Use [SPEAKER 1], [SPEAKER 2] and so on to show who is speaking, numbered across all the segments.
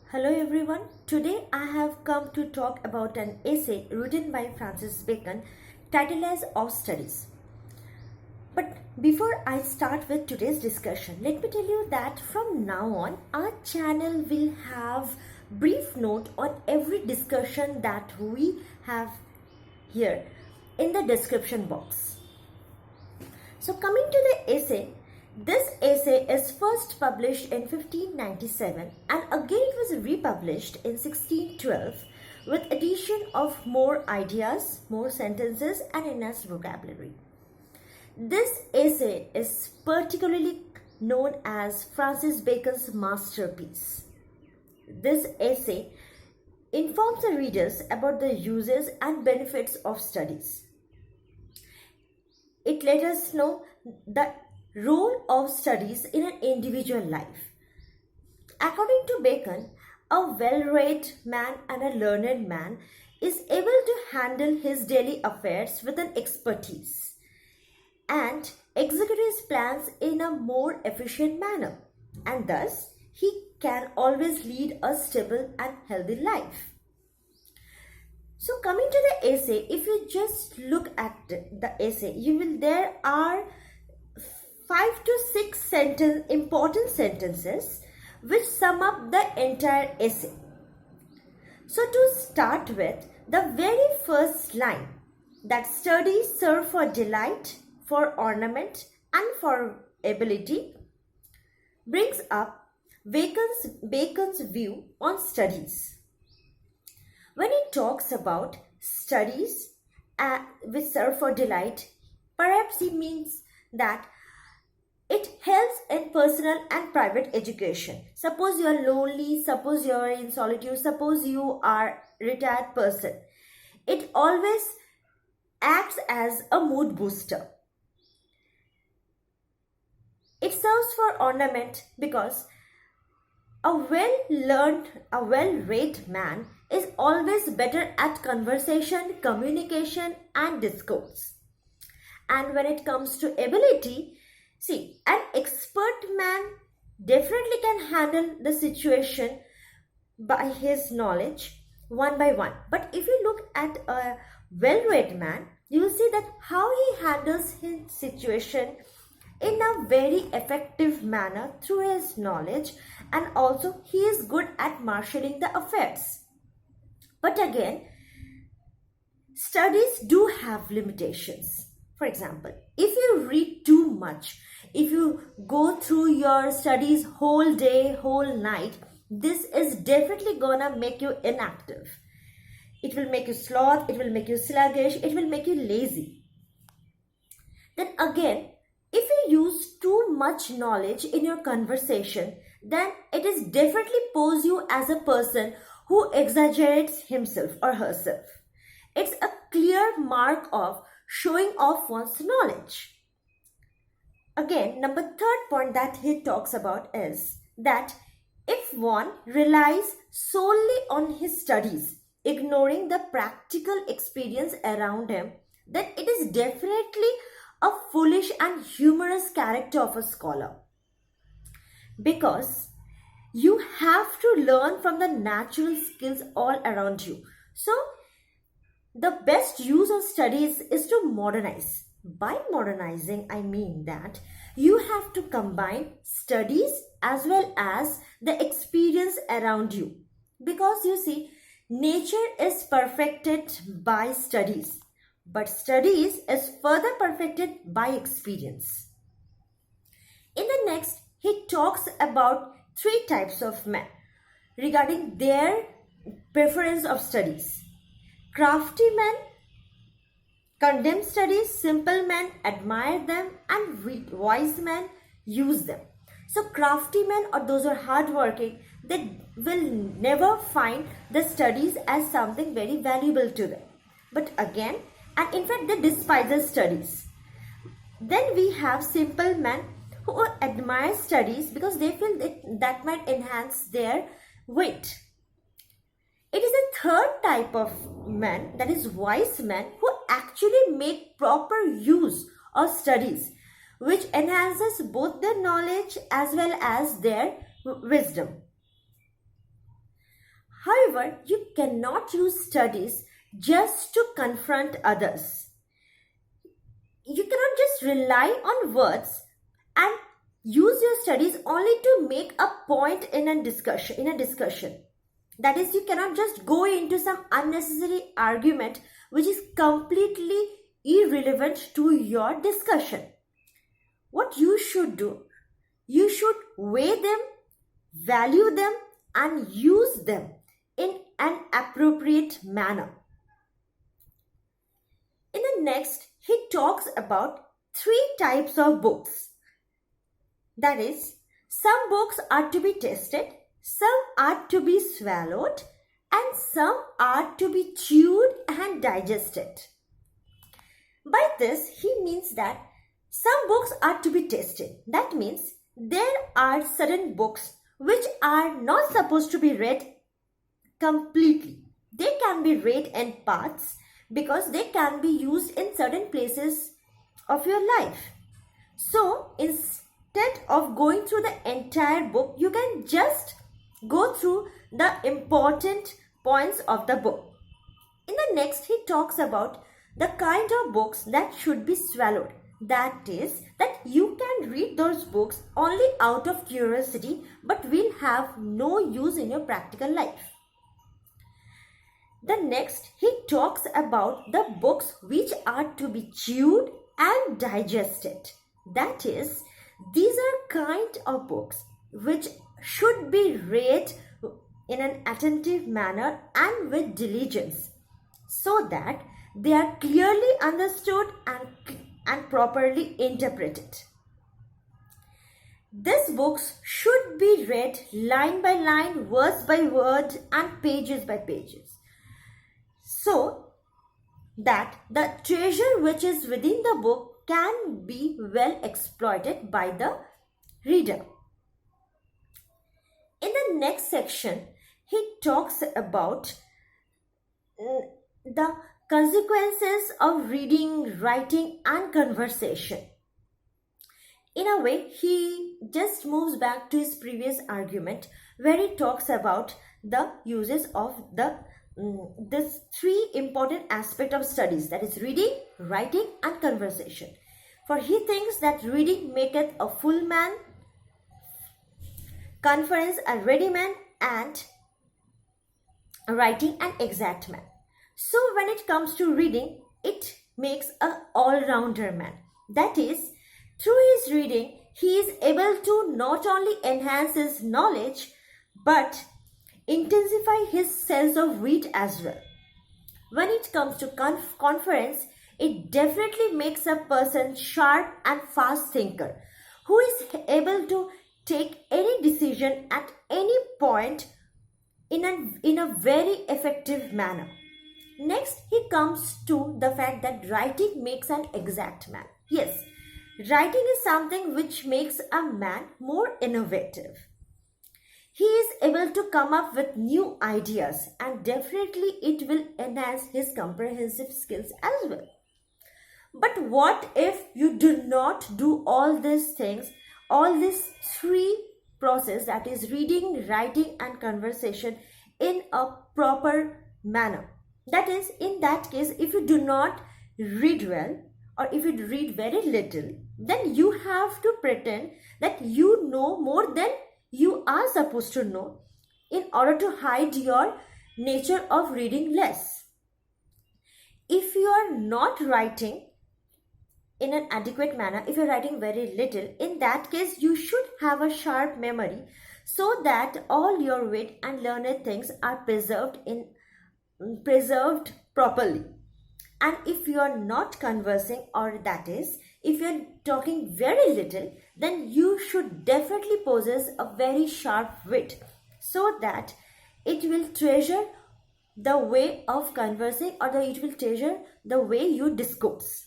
[SPEAKER 1] Hello everyone. Today I have come to talk about an essay written by Francis Bacon titled as Of Studies. But before I start with today's discussion, let me tell you that from now on our channel will have brief note on every discussion that we have here in the description box. So coming to the essay, this essay is first published in 1597 and again it was republished in 1612 with addition of more ideas, more sentences and enhanced vocabulary. This essay is particularly known as Francis Bacon's masterpiece. This essay informs the readers about the uses and benefits of studies. It let us know the role of studies in an individual life. According to Bacon, a well-read man and a learned man is able to handle his daily affairs with an expertise and execute his plans in a more efficient manner, and thus he can always lead a stable and healthy life. So coming to the essay, if you just look at the essay, there are 5 to 6 important sentences which sum up the entire essay. So to start with, the very first line, that studies serve for delight, for ornament and for ability, brings up Bacon's view on studies. When he talks about studies which serve for delight, perhaps he means that it helps in personal and private education. Suppose you are lonely, suppose you are in solitude, suppose you are a retired person. It always acts as a mood booster. It serves for ornament because a well-read man is always better at conversation, communication and discourse. And when it comes to ability, see, an expert man definitely can handle the situation by his knowledge one by one. But if you look at a well-read man, you will see that how he handles his situation in a very effective manner through his knowledge, and also he is good at marshalling the affairs. But again, studies do have limitations. For example, if you read too much, if you go through your studies whole day, whole night, this is definitely gonna make you inactive. It will make you sloth, it will make you sluggish, it will make you lazy. Then again, if you use too much knowledge in your conversation, then it is definitely pose you as a person who exaggerates himself or herself. It's a clear mark of showing off one's knowledge. Again, third point that he talks about is that if one relies solely on his studies, ignoring the practical experience around him, then it is definitely a foolish and humorous character of a scholar. Because you have to learn from the natural skills all around you. So, the best use of studies is to modernize. By modernizing, I mean that you have to combine studies as well as the experience around you. Because you see, nature is perfected by studies, but studies is further perfected by experience. In the next, he talks about 3 types of men regarding their preference of studies. Crafty men condemn studies, simple men admire them, and wise men use them. So crafty men, or those who are hardworking, they will never find the studies as something very valuable to them. But again, and in fact they despise the studies. Then we have simple men who admire studies because they feel that might enhance their wit. It is a third type of men, that is wise men, who actually make proper use of studies, which enhances both their knowledge as well as their wisdom. However, you cannot use studies just to confront others. You cannot just rely on words and use your studies only to make a point in a discussion. That is, you cannot just go into some unnecessary argument which is completely irrelevant to your discussion. What you should do, you should weigh them, value them, and use them in an appropriate manner. In the next, he talks about 3 types of books. That is, some books are to be tested, some are to be swallowed, and some are to be chewed and digested. By this, he means that some books are to be tested. That means there are certain books which are not supposed to be read completely. They can be read in parts because they can be used in certain places of your life. So instead of going through the entire book, you can just go through the important points of the book. In the next, he talks about the kind of books that should be swallowed. That is, that you can read those books only out of curiosity but will have no use in your practical life. The next, he talks about the books which are to be chewed and digested. That is, these are kind of books which should be read in an attentive manner and with diligence, so that they are clearly understood and properly interpreted. These books should be read line by line, words by word, and pages by pages, so that the treasure which is within the book can be well exploited by the reader. In the next section, he talks about the consequences of reading, writing, and conversation. In a way, he just moves back to his previous argument where he talks about the uses of these 3 important aspects of studies, that is reading, writing, and conversation. For he thinks that reading maketh a full man, conference a ready man, and writing an exact man. So when it comes to reading, it makes an all-rounder man. That is, through his reading, he is able to not only enhance his knowledge, but intensify his sense of wit as well. When it comes to conference, it definitely makes a person sharp and fast thinker who is able to take any decision at any point in a very effective manner. Next, he comes to the fact that writing makes an exact man. Yes, writing is something which makes a man more innovative. He is able to come up with new ideas, and definitely it will enhance his comprehensive skills as well. But what if you do not do all these things, all these 3 process, that is reading, writing, and conversation, in a proper manner? That is, in that case, if you do not read well, or if you read very little, then you have to pretend that you know more than you are supposed to know in order to hide your nature of reading less. If you are not writing in an adequate manner, if you're writing very little, in that case you should have a sharp memory so that all your wit and learned things are preserved properly. And if you are not conversing, or that is, if you are talking very little, then you should definitely possess a very sharp wit so that it will treasure the way of conversing, or it will treasure the way you discourse.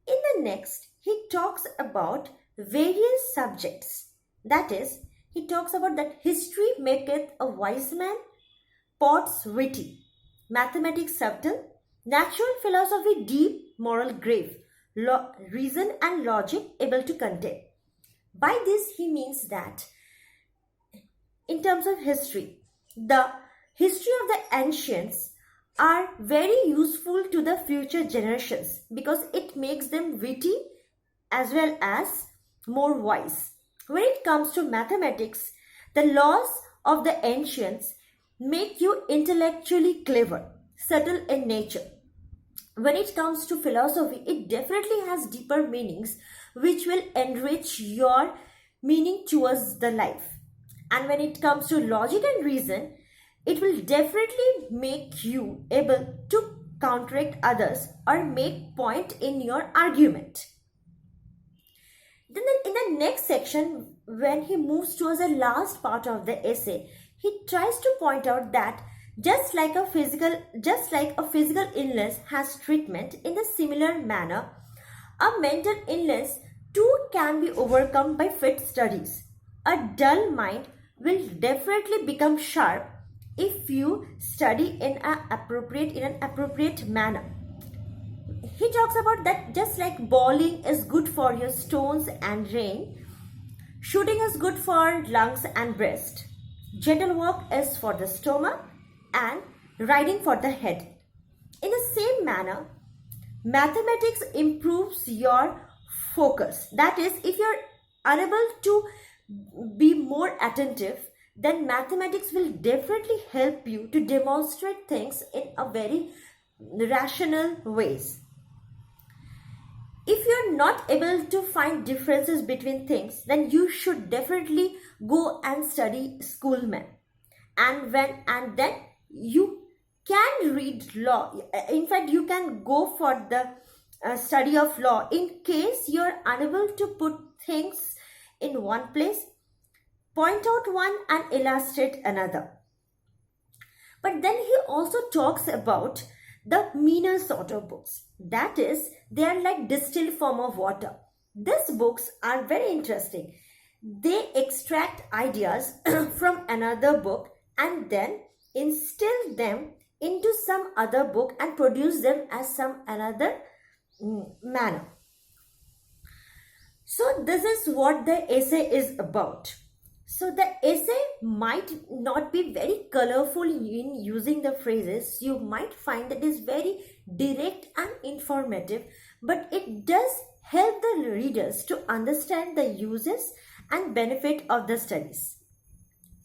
[SPEAKER 1] In the next, he talks about various subjects. That is, he talks about that history maketh a wise man, poets witty, mathematics subtle, natural philosophy deep, moral grave, reason and logic able to contain. By this he means that in terms of history. The history of the ancients are very useful to the future generations because it makes them witty as well as more wise. When it comes to mathematics, the laws of the ancients make you intellectually clever, subtle in nature. When it comes to philosophy, it definitely has deeper meanings which will enrich your meaning towards the life. And when it comes to logic and reason, it will definitely make you able to counteract others or make point in your argument. Then in the next section, when he moves towards the last part of the essay, he tries to point out that just like a physical illness has treatment, in the similar manner, a mental illness too can be overcome by fit studies. A dull mind will definitely become sharp if you study in an appropriate manner. He talks about that just like bowling is good for your stones and rain, shooting is good for lungs and breast, gentle walk is for the stomach, and riding for the head. In the same manner, mathematics improves your focus. That is, if you're unable to be more attentive, then mathematics will definitely help you to demonstrate things in a very rational ways. If you're not able to find differences between things, then you should definitely go and study schoolmen. And then you can read law. In fact, you can go for the study of law in case you're unable to put things in one place, point out one and illustrate another. But then he also talks about the meaner sort of books. That is, they are like distilled form of water. These books are very interesting. They extract ideas from another book and then instill them into some other book and produce them as some another manner. So this is what the essay is about. So the essay might not be very colorful in using the phrases. You might find that it is very direct and informative, but it does help the readers to understand the uses and benefit of the studies.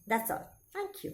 [SPEAKER 1] That's all. Thank you.